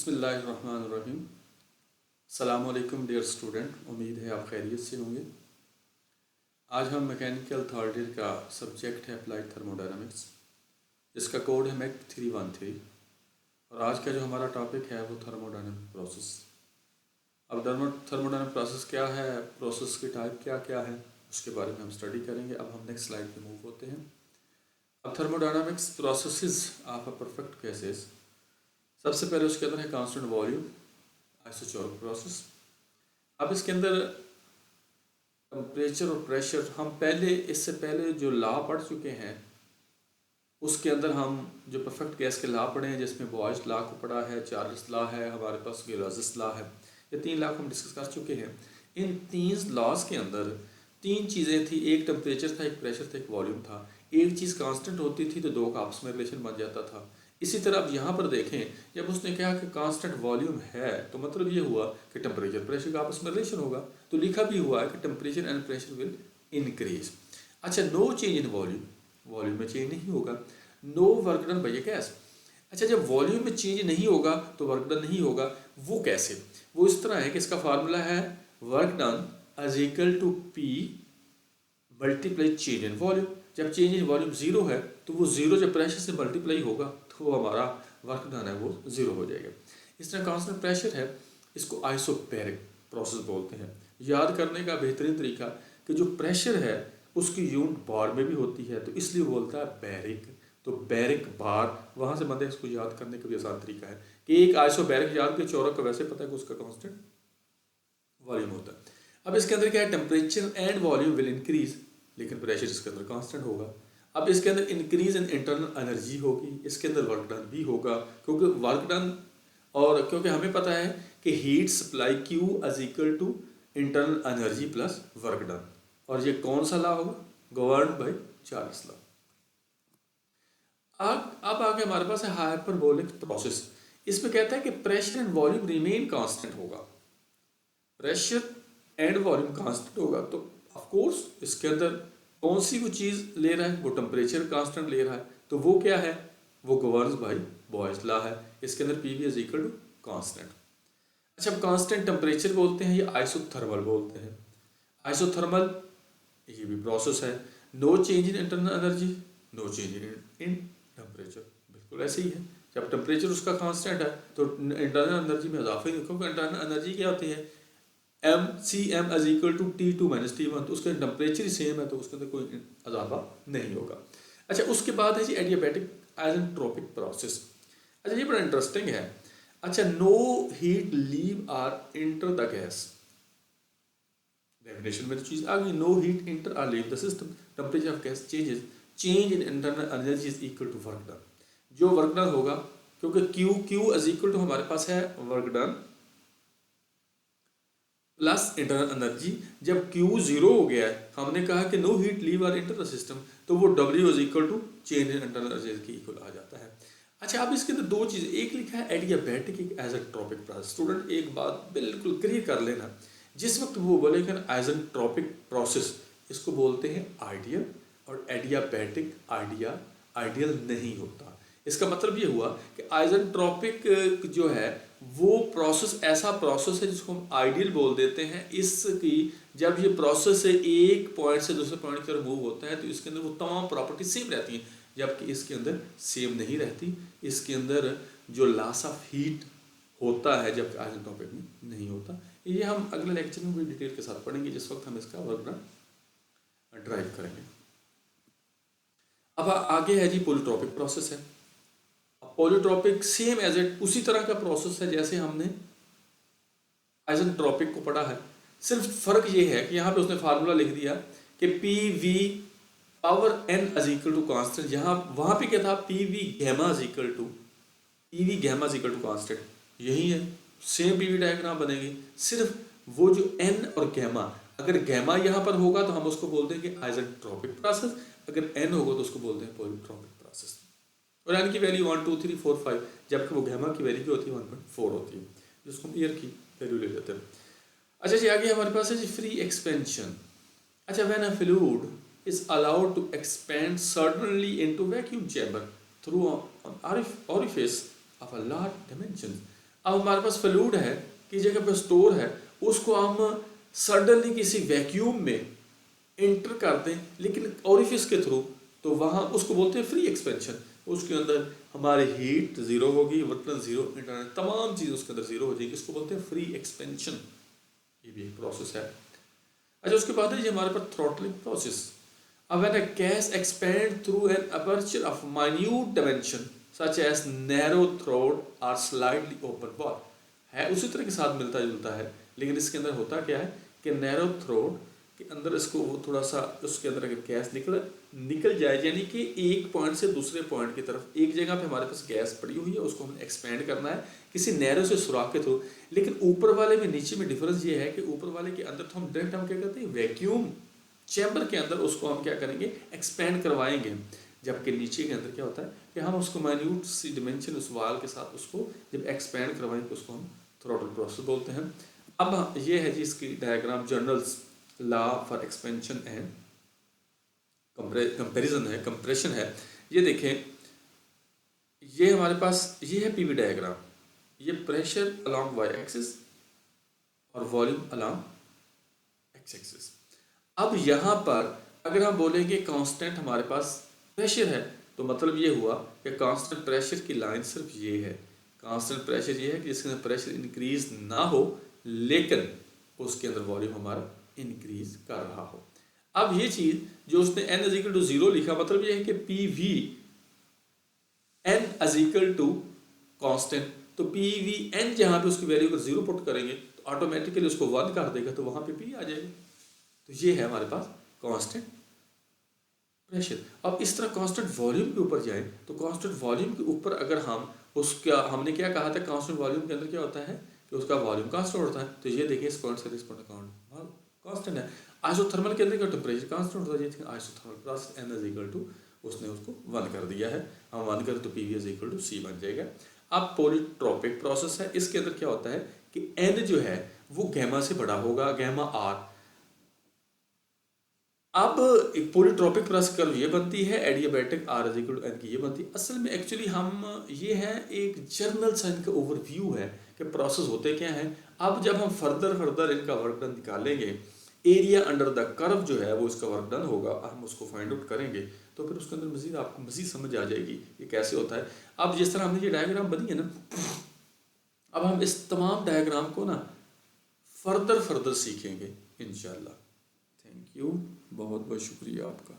बिस्मिल्लाहिर्रहमानिर्रहीम। अस्सलामुअलैकुम dear student, उम्मीद है आप खैरियत से होंगे। आज हम मैकेनिकल थर्ड ईयर का सब्जेक्ट है अप्लाइड थर्मोडायनामिक्स, जिसका कोड है मैक 313 और आज का जो हमारा टॉपिक है वो थर्मोडायनामिक प्रोसेस। अब थर्मोडायनामिक प्रोसेस क्या है, प्रोसेस की टाइप क्या क्या है, उसके बारे में हम स्टडी करेंगे। अब हम नेक्स्ट स्लाइड पे मूव होते हैं। अब thermodynamics processes of a perfect gases, सबसे पहले उसके अंदर है कांस्टेंट वॉल्यूम आइसोचोरिक प्रोसेस। अब इसके अंदर टेम्परेचर और प्रेशर हम इससे पहले जो लॉ पढ़ चुके हैं, उसके अंदर हम जो परफेक्ट गैस के लॉ पढ़े हैं, जिसमें बॉयज लॉ को पढ़ा है, चार्ल्स लॉ है, हमारे पास गिलाजिस लॉ है। ये 3 लॉ हम डिस्कस कर चुके हैं। इन 3 लॉज के अंदर 3 चीज़ें थी, एक टेम्परेचर था, एक प्रेशर था, एक वॉल्यूम था। एक चीज़ कांस्टेंट होती थी तो दो का आपस में रिलेशन बन जाता था। इसी तरह अब यहाँ पर देखें, जब उसने कहा कि कांस्टेंट वॉल्यूम है तो मतलब ये हुआ कि टेम्परेचर प्रेशर का आपस में रिलेशन होगा। तो लिखा भी हुआ है कि temperature and pressure will increase. अच्छा, no change in volume, volume में चेंज नहीं होगा। No work done by a gas. अच्छा, जब वॉल्यूम में चेंज नहीं होगा तो वर्क डन नहीं होगा। वो कैसे? वो इस तरह है कि इसका फार्मूला है work done is equal to P multiply change in volume. जब चेंज इन वॉल्यूम जीरो है तो वो जीरो जब प्रेशर से मल्टीप्लाई होगा तो वो हमारा वर्क डन है वो जीरो हो जाएगा। इस तरह कांस्टेंट प्रेशर है, इसको आइसोबैरिक प्रोसेस बोलते हैं। याद करने का बेहतरीन तरीका कि जो प्रेशर है उसकी यूनिट बार में भी होती है, तो इसलिए बोलता है बैरिक। तो बैरिक बार, वहाँ से बंदे इसको याद करने का भी आसान तरीका है कि एक आइसोबैरिक याद के चौरक का वैसे पता है कि उसका कांस्टेंट वॉल्यूम होता है। अब इसके अंदर क्या है, temperature and volume will increase, लेकिन प्रेशर इसके अंदर कांस्टेंट होगा। अब इसके अंदर इंक्रीज इन इंटरनल एनर्जी होगी, इसके अंदर वर्क डन भी होगा, क्योंकि वर्क डन और क्योंकि हमें पता है कि heat supply Q is equal to internal energy plus work done. और ये कौन सा लॉ होगा? Governed by Charles law. अब आगे हमारे पास है हाइपरबोलिक प्रोसेस। इसमें कहता है कि pressure and volume remain constant होगा। प्रेशर एंड वॉल्यूम कांस्टेंट होगा तो ऑफ कोर्स इसके अंदर कौन सी वो चीज़ ले रहा है, वो टेम्परेचर कांस्टेंट ले रहा है। तो वो क्या है? वो गवर्न्स बाय बॉयज लॉ है। इसके अंदर P V is equal to constant. अच्छा, अब कांस्टेंट टेम्परेचर बोलते हैं या आइसोथर्मल बोलते हैं। आइसोथर्मल ये भी प्रोसेस है। No change in internal energy, no change in temperature, बिल्कुल ऐसे ही है। जब टेम्परेचर उसका कांस्टेंट है तो इंटरनल एनर्जी में इजाफा ही नहीं, क्योंकि इंटरनल एनर्जी क्या होती है, M C M is equal to T2 minus T1, तो उसका टेम्परेचर ही सेम है तो उसके अंदर कोई इजाफा नहीं होगा। अच्छा, उसके बाद है जी एडियाबैटिक आइसेंट्रोपिक प्रोसेस। अच्छा, ये बड़ा इंटरेस्टिंग है। अच्छा, no heat leave or enter the gas, definition में तो चीज आ गई, no heat enter or leave the system, temperature of gas changes, change in internal energy is equal to work done. जो वर्क डन होगा, क्योंकि Q इज इक्वल टू हमारे पास है work done plus internal energy. जब Q zero हो गया है, हमने कहा कि no heat leave or enter the system, तो वो W is equal to change in internal energy के इक्वल आ जाता है। अच्छा, अब इसके अंदर दो चीज़ें, एक लिखा है एडियाबैटिक, एक आइसेंट्रोपिक प्रोसेस। स्टूडेंट एक बात बिल्कुल क्लियर कर लेना, जिस वक्त वो बोलेगा आइसेंट्रोपिक प्रोसेस, इसको बोलते हैं आइडियल, और एडियाबैटिक आइडियल नहीं होता। इसका मतलब ये हुआ कि आइसेंट्रोपिक जो है वो प्रोसेस ऐसा प्रोसेस है जिसको हम आइडियल बोल देते हैं। इसकी जब ये प्रोसेस से एक पॉइंट से दूसरे पॉइंट की तरफ मूव होता है तो इसके अंदर वो तमाम प्रॉपर्टी सेम रहती हैं, जबकि इसके अंदर सेम नहीं रहती। इसके अंदर जो लॉस ऑफ हीट होता है जबकि आइसेंट्रोपिक में नहीं होता। ये हम अगले लेक्चर में भी डिटेल के साथ पढ़ेंगे, जिस वक्त हम इसका वर्क डन ड्राइव करेंगे। अब आगे है जी पॉलीट्रोपिक प्रोसेस है। पॉलीट्रोपिक सेम एज इट उसी तरह का प्रोसेस है जैसे हमने आइसेंट्रोपिक को पढ़ा है, सिर्फ फर्क ये है कि यहाँ पे उसने फार्मूला लिख दिया कि P V power n is equal to constant. यहाँ वहाँ पे क्या था, P V gamma is equal to constant. यही है, सेम पी वी डायग्राम बनेगी, सिर्फ वो जो n और गैमा, अगर गैमा यहाँ पर होगा तो हम उसको बोलते हैं कि आइसेंट्रोपिक प्रोसेस, अगर n होगा तो उसको बोलते हैं पॉलीट्रोपिक प्रोसेस। और n की वैल्यू 1 2 3 4 5, जबकि वो गैमा की वैल्यू होती है 1.4 होती है, जिसको हम एयर की वैल्यू ले लेते हैं। अच्छा जी, आगे हमारे पास है जी फ्री एक्सपेंशन। अच्छा, when a fluid is allowed to expand suddenly into vacuum chamber through an orifice of a large dimension। अब हमारे पास फ्लूइड है कि जगह पे स्टोर है, उसको हम सडनली किसी वैक्यूम में इंटर कर दें लेकिन ओरिफिस के थ्रू, तो वहाँ उसको बोलते हैं फ्री एक्सपेंशन। उसके अंदर हमारी हीट जीरो होगी, वर्क जीरो, इंटरनल तमाम चीज़ उसके अंदर जीरो हो जाएगी, इसको बोलते हैं फ्री एक्सपेंशन। ये भी एक प्रोसेस है। अच्छा, उसके बाद है ये हमारे पास थ्रॉटलिंग प्रोसेस। अब when a gas expand through an aperture of minute dimension such as narrow throat और स्लाइडली ओपन वॉल, है उसी तरह के साथ मिलता जुलता है, लेकिन इसके अंदर होता क्या है कि नैरो थ्रोट के अंदर इसको वो थोड़ा सा उसके अंदर अगर गैस निकल जाए, यानी कि एक पॉइंट से दूसरे पॉइंट की तरफ, एक जगह पे हमारे पास गैस पड़ी हुई है, उसको हमें एक्सपेंड करना है किसी नैरो से सुराख के थ्रू, लेकिन ऊपर वाले में नीचे में डिफरेंस ये है कि ऊपर वाले के अंदर तो हम डायरेक्ट हम क्या करते हैं वैक्यूम चैम्बर के अंदर उसको हम क्या करेंगे एक्सपेंड करवाएंगे, जबकि नीचे के अंदर क्या होता है कि हम उसको माइन्यूट सी डिमेंशन उस वाल के साथ उसको जब एक्सपेंड करवाएंगे उसको हम थ्रॉटल प्रोसेस बोलते हैं। अब ये है जी इसकी diagram, journals law for expansion and comparison है, कंप्रेशन है। ये देखें, ये हमारे पास ये है पीवी डायग्राम, ये प्रेशर अलोंग वाई एक्सिस और वॉल्यूम अलोंग एक्स एक्सिस। अब यहाँ पर अगर हम बोलेंगे कांस्टेंट हमारे पास प्रेशर है, तो मतलब ये हुआ कि कांस्टेंट प्रेशर की लाइन सिर्फ ये है। कांस्टेंट प्रेशर ये है कि जिसके अंदर प्रेशर इंक्रीज ना हो लेकिन उसके अंदर वॉल्यूम हमारा इंक्रीज कर रहा हो। अब ये चीज जो उसने n इजिकल टू 0 लिखा, मतलब ये है कि P V n is equal to constant, तो पी वी एन जहाँ पे उसकी वैल्यू को 0 पुट करेंगे तो ऑटोमेटिकली उसको 1 कर देगा, तो वहाँ पे पी आ जाएगा। तो ये है हमारे पास कांस्टेंट प्रेशर। अब इस तरह कांस्टेंट वॉल्यूम के ऊपर जाए, तो कांस्टेंट वॉल्यूम के ऊपर अगर हम उसका, हमने क्या कहा था कांस्टेंट वॉल्यूम के अंदर क्या होता है कि उसका वॉल्यूम कांस्टेंट होता है, तो ये देखिए इस पॉइंट से इस पॉइंट काउंट कांस्टेंट है। आइसोथर्मल के अंदर क्या टेम्परेचर कांस्टेंट होता है, isothermal plus n is equal to, उसने उसको 1 कर दिया है, हम 1 करें तो P V is equal to C बन जाएगा। अब पॉलीट्रोपिक प्रोसेस है, इसके अंदर क्या होता है कि n जो है वो गैमा से बड़ा होगा, गैमा आर। अब पॉलीट्रोपिक प्लस कर्व ये बनती है, adiabatic or is equal to N की ये बनती है। असल में एक्चुअली हम ये है एक जर्नल साइन का ओवरव्यू है कि प्रोसेस होते क्या हैं। अब जब हम फर्दर इनका वर्क डन निकालेंगे, एरिया अंडर द कर्व जो है वो इसका वर्क डन होगा, हम उसको फाइंड आउट करेंगे, तो फिर उसके अंदर मजीद आपको मजीद समझ आ जाएगी ये कैसे होता है। अब जिस तरह हमने ये डायग्राम बनी है ना, अब हम इस तमाम डायग्राम को ना फर्दर सीखेंगे इंशाल्लाह। थैंक यू, बहुत बहुत शुक्रिया आपका।